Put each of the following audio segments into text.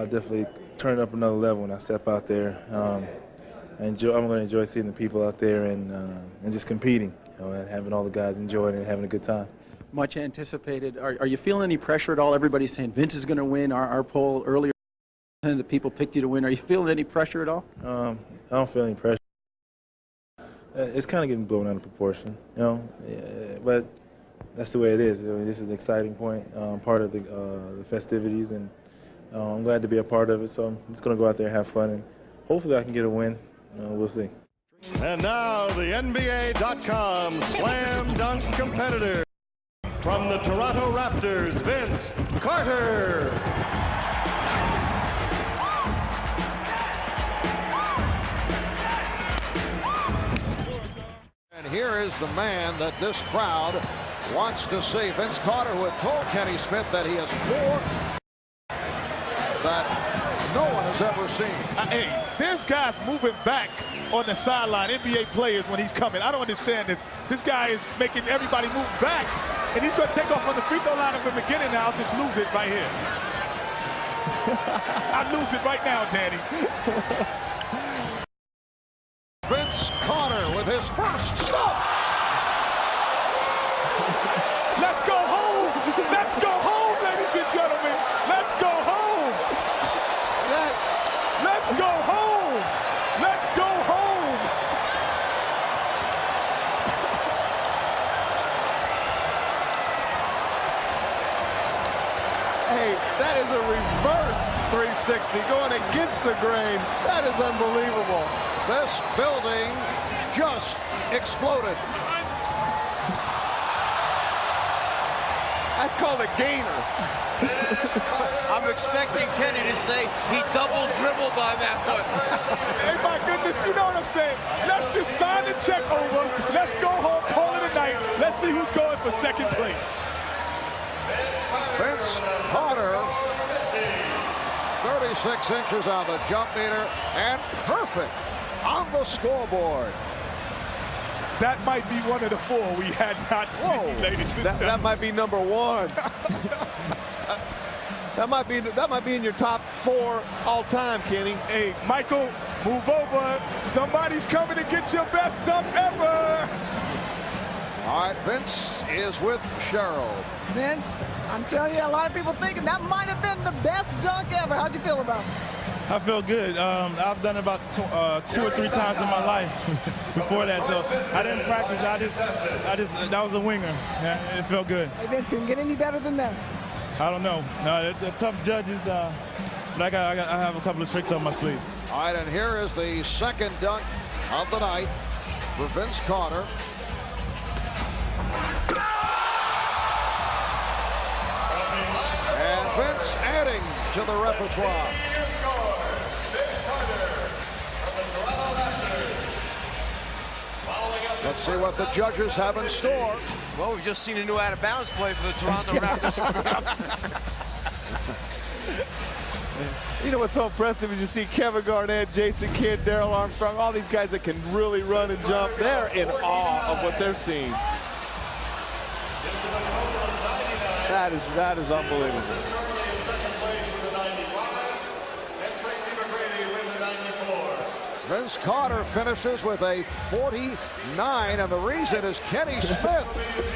definitely turn it up another level when I step out there. I'm going to enjoy seeing the people out there and just competing, and having all the guys enjoying it and having a good time. Much anticipated. Are you feeling any pressure at all? Everybody's saying Vince is going to win. Our poll earlier, the people picked you to win. Are you feeling any pressure at all? I don't feel any pressure. It's kind of getting blown out of proportion, but that's the way it is. I mean, this is an exciting point, part of the festivities, and I'm glad to be a part of it. So I'm just going to go out there and have fun, and hopefully I can get a win. We'll see. And now the NBA.com slam dunk competitor from the Toronto Raptors, Vince Carter. And here is the man that this crowd wants to see. Vince Carter, who had told Kenny Smith that he has 4 that no one has ever seen. Hey, there's guys moving back on the sideline, NBA players, when he's coming. I don't understand this. This guy is making everybody move back, and he's going to take off on the free throw line from the beginning now. I'll just lose it right here. I'll lose it right now, Danny. Vince Carter with his first stop. Let's go home. Let's go home, ladies and gentlemen. Let's go home. Let's go home. Let's go home. Hey, that is a reverse 360 going against the grain. That is unbelievable. This building just exploded. That's called a gainer. I'm expecting Kenny to say he double dribbled on that one. Hey, my goodness, you know what I'm saying? Let's just sign the check over. Let's go home, call it a night. Let's see who's going for second place. Vince Carter, 36 inches on the jump meter, and perfect on the scoreboard. That might be one of the 4 we had not seen, ladies and gentlemen. That might be number 1. that might be in your top 4 all time, Kenny. Hey, Michael, move over. Somebody's coming to get your best dunk ever. All right, Vince is with Cheryl. Vince, I'm telling you, a lot of people thinking that might have been the best dunk ever. How'd you feel about it? I feel good. I've done it about 2 or 3 times in my life before that, so I didn't practice. That was a winger. It felt good. Hey, Vince, can it get any better than that? I don't know. They're tough judges, but I have a couple of tricks on my sleeve. All right, and here is the second dunk of the night for Vince Carter. And Vince adding to the repertoire. Let's see what the judges have in store. Well, we've just seen a new out-of-bounds play for the Toronto Raptors. You know what's so impressive is you see Kevin Garnett, Jason Kidd, Darrell Armstrong, all these guys that can really run and jump. They're in awe of what they're seeing. That is unbelievable. Vince Carter finishes with a 49, and the reason is Kenny Smith,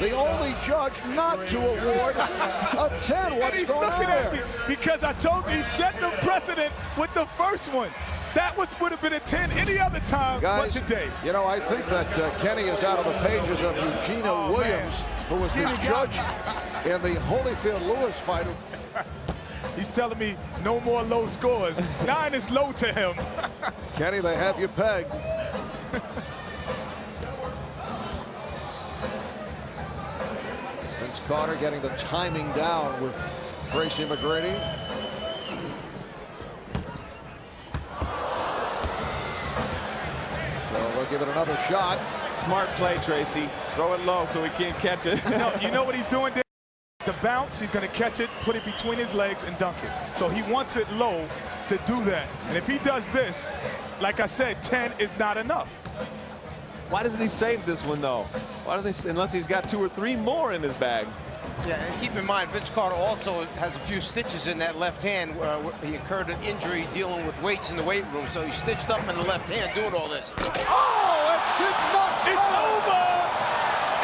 the only judge not to award a 10. What's and he's going looking on at there? me because I told you he set the precedent with the first one. That would have been a 10 any other time but today. You know, I think that Kenny is out of the pages of Eugenia Williams, who was the judge in the Holyfield-Lewis fight. He's telling me no more low scores. 9 is low to him. Kenny, they have you pegged. Vince Carter getting the timing down with Tracy McGrady. So we'll give it another shot. Smart play, Tracy. Throw it low so he can't catch it. You know what he's doing there? The bounce, he's going to catch it, put it between his legs, and dunk it. So he wants it low to do that. And if he does this, like I said, 10 is not enough. Why doesn't he save this one, though? Why doesn't he, unless he's got 2 or 3 more in his bag? Yeah, and keep in mind, Vince Carter also has a few stitches in that left hand. He incurred an injury dealing with weights in the weight room, so he's stitched up in the left hand doing all this. Oh, it did not. It's over.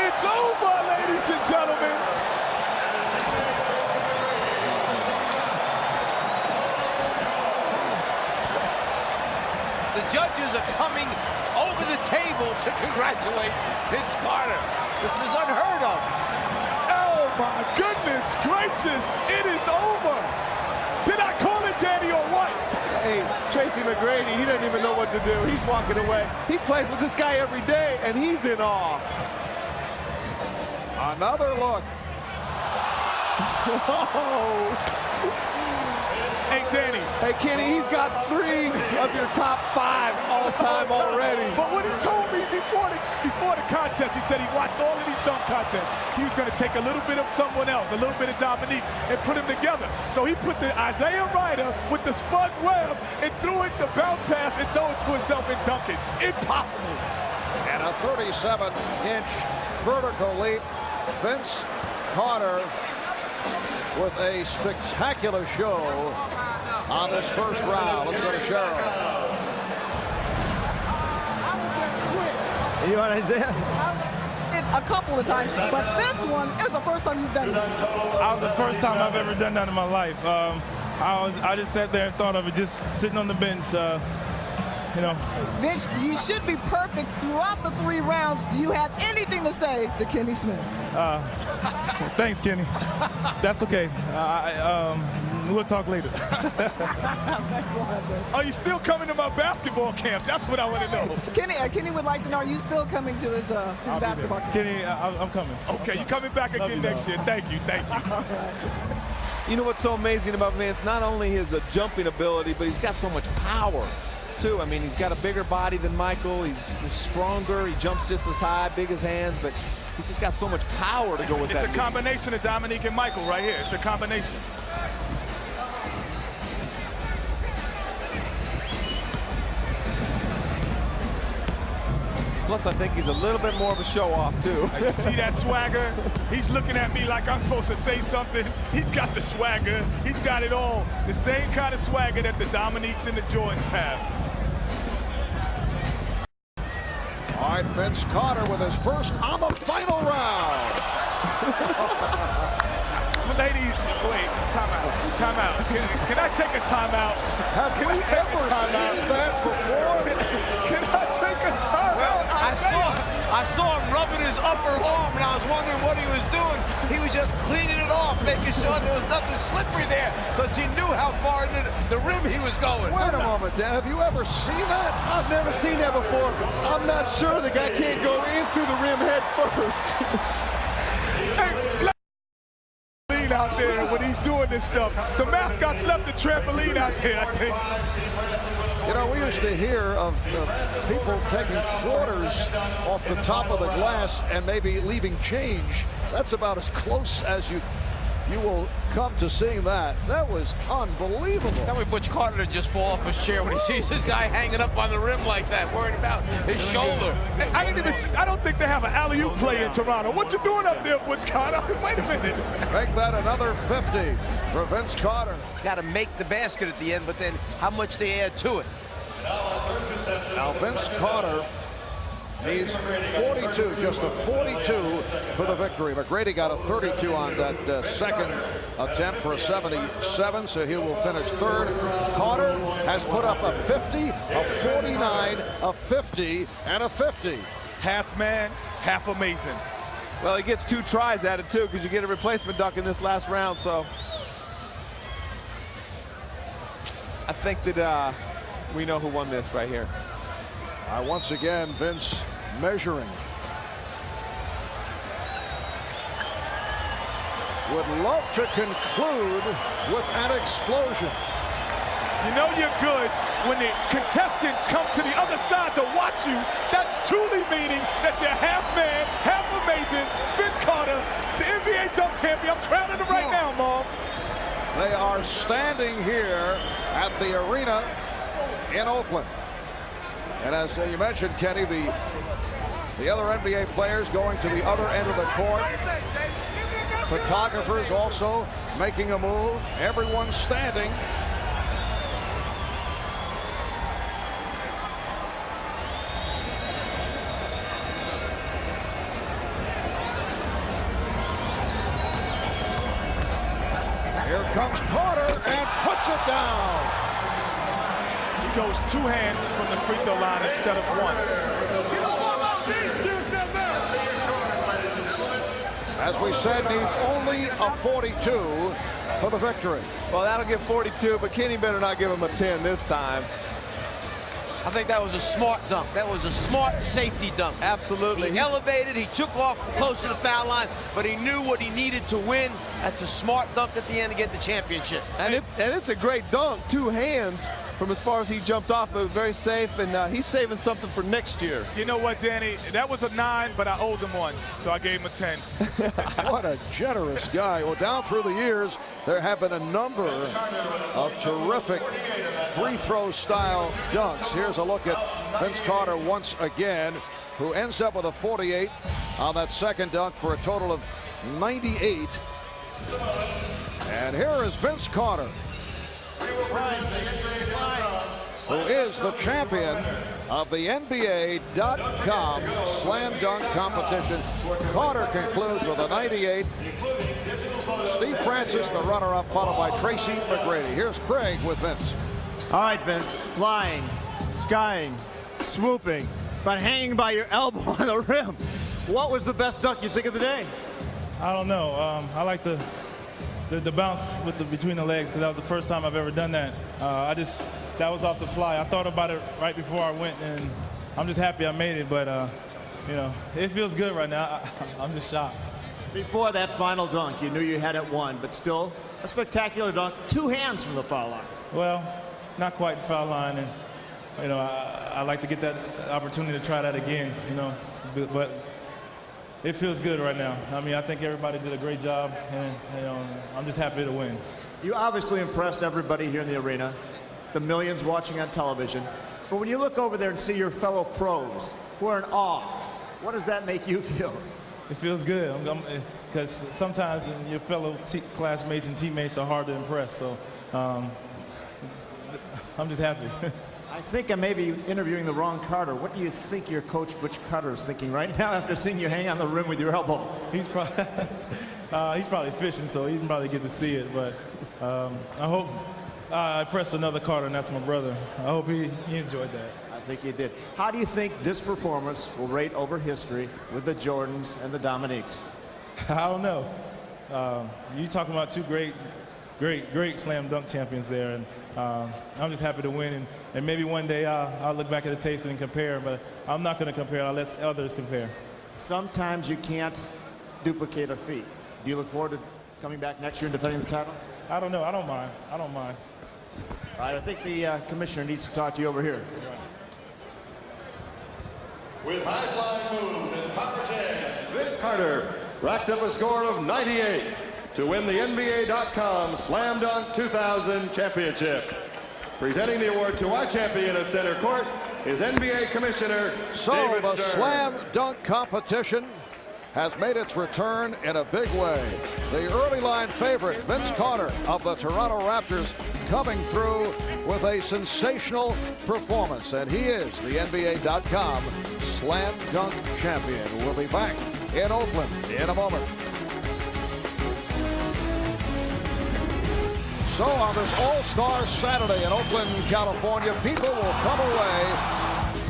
It's over, ladies and gentlemen. The judges are coming over the table to congratulate Vince Carter. This is unheard of. Oh, my goodness gracious. It is over. Did I call it, Danny, or what? Hey, Tracy McGrady, he doesn't even know what to do. He's walking away. He plays with this guy every day, and he's in awe. Another look. Hey, Danny. Hey, Kenny, he's got 3 of your top 5 all-time already. But what he told me before the contest, he said he watched all of these dunk contests. He was going to take a little bit of someone else, a little bit of Dominique, and put them together. So he put the Isaiah Ryder with the Spud Webb and threw it the bounce pass and throw it to himself and dunk it. Impossible. And a 37-inch vertical leap. Vince Carter with a spectacular show on this first round. Let's go to Cheryl. You want Isaiah? A couple of times, but this one is the first time you've done this. That was the first time I've ever done that in my life. I just sat there and thought of it, just sitting on the bench. You know. Vince, you should be perfect throughout the 3 rounds. Do you have anything to say to Kenny Smith? Thanks, Kenny. That's okay. We'll talk later. Thanks a lot, Vince. Are you still coming to my basketball camp? That's what I want to know. Kenny would like to know, are you still coming to his basketball camp? Kenny, I'm coming. Okay, you coming back again next year. Thank you, thank you. You know what's so amazing about Vince? Not only his jumping ability, but he's got so much power, too. I mean, he's got a bigger body than Michael. He's stronger. He jumps just as high, big as hands, but he's just got so much power to go with that. It's a combination of Dominique and Michael right here. It's a combination. Plus, I think he's a little bit more of a show-off, too. You see that swagger? He's looking at me like I'm supposed to say something. He's got the swagger. He's got it all. The same kind of swagger that the Dominiques and the Jordans have. All right, Vince Carter with his first on the final round. Ladies, wait, timeout. Can I take a timeout? Have we ever seen that before? Can I take a timeout? I saw him rubbing his upper arm, and I was wondering what he was doing. He was just cleaning it off, making sure there was nothing slippery there, because he knew how far into the rim he was going. Wait a moment, Dan. Have you ever seen that? I've never seen that before. I'm not sure the guy can't go in through the rim head first. Hey, out there when he's doing this stuff. The mascots left the trampoline out there, I think. You know, we used to hear of people taking quarters off the top of the glass and maybe leaving change. That's about as close as you will come to seeing that. That was unbelievable. Tell me Butch Carter to just fall off his chair when he sees this guy hanging up on the rim like that, worried about his shoulder. I don't think they have an alley-oop play in Toronto. What you doing up there, Butch Carter? Wait a minute. Make that another 50 for Vince Carter. He's got to make the basket at the end, but then how much they add to it. Now Vince Carter needs 42, just a 42 for the victory. McGrady got a 32 on that second attempt for a 77, so he will finish third. Carter has put up a 50, a 49, a 50, and a 50. Half man, half amazing. Well, he gets 2 tries at it, too, because you get a replacement dunk in this last round, so I think that we know who won this right here. Once again, Vince measuring. Would love to conclude with an explosion. You know you're good when the contestants come to the other side to watch you. That's truly meaning that you're half man, half amazing. Vince Carter, the NBA dunk champion. I'm crowning him right now, Mom. They are standing here at the arena in Oakland. And as you mentioned, Kenny, the other NBA players going to the other end of the court. Photographers also making a move. Everyone standing. Here comes Carter and puts it down. He goes 2 hands from the free throw line instead of 1. As we said, needs only a 42 for the victory. Well, that'll get 42, but Kenny better not give him a 10 this time. I think that was a smart dunk. That was a smart safety dunk. Absolutely. He elevated, he took off close to the foul line, but he knew what he needed to win. That's a smart dunk at the end to get the championship. And it's a great dunk, 2 hands from as far as he jumped off, but it was very safe, and he's saving something for next year. You know what, Danny? That was a 9, but I owed him 1, so I gave him a 10. What a generous guy. Well, down through the years, there have been a number of terrific free throw style dunks. Here's a look at Vince Carter once again, who ends up with a 48 on that second dunk for a total of 98. And here is Vince Carter, who is the champion of the NBA.com slam dunk competition. Carter concludes with a 98. Steve Francis, the runner-up, followed by Tracy McGrady. Here's Craig with Vince. All right, Vince. Flying, skying, swooping, but hanging by your elbow on the rim. What was the best dunk you think of the day? I don't know. I like the bounce with between the legs, because that was the first time I've ever done that. That was off the fly. I thought about it right before I went, and I'm just happy I made it. But you know, it feels good right now. I'm just shocked. Before that final dunk, you knew you had it won, but still a spectacular dunk. 2 hands from the foul line. Well, not quite the foul line, and you know, I like to get that opportunity to try that again. You know, but it feels good right now. I mean, I think everybody did a great job, and you know, I'm just happy to win. You obviously impressed everybody here in the arena, the millions watching on television. But when you look over there and see your fellow pros who are in awe, what does that make you feel? It feels good, because sometimes your fellow classmates and teammates are hard to impress. So I'm just happy. I think I may be interviewing the wrong Carter. What do you think your coach, Butch Carter, is thinking right now after seeing you hang on the rim with your elbow? He's probably fishing, so he didn't probably get to see it. But I hope I pressed another Carter, and that's my brother. I hope he enjoyed that. I think he did. How do you think this performance will rate over history with the Jordans and the Dominiques? I don't know. You talking about 2 great slam dunk champions there, and I'm just happy to win, and maybe one day I'll look back at the tapes and compare, but I'm not going to compare. I'll let others compare. Sometimes you can't duplicate a feat. Do you look forward to coming back next year and defending the title? I don't know. I don't mind. I don't mind. All right, I think the commissioner needs to talk to you over here. With high-flying moves and power jams, Vince Carter racked up a score of 98 to win the NBA.com Slam Dunk 2000 championship. Presenting the award to our champion of center court is NBA Commissioner David the Stern. slam dunk competition has made its return in a big way. The early line favorite, Vince Carter of the Toronto Raptors, coming through with a sensational performance, and he is the NBA.com Slam Dunk champion. We'll be back in Oakland in a moment. So on this All-Star Saturday in Oakland, California, people will come away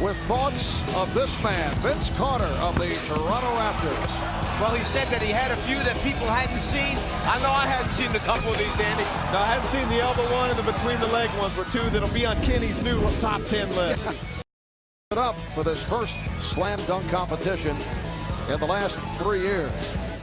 with thoughts of this man, Vince Carter of the Toronto Raptors. Well, he said that he had a few that people hadn't seen. I know I hadn't seen a couple of these, Danny. No, I hadn't seen the elbow one and the between the leg ones were 2 that'll be on Kenny's new top 10 list. Up for this first slam dunk competition in the last 3 years.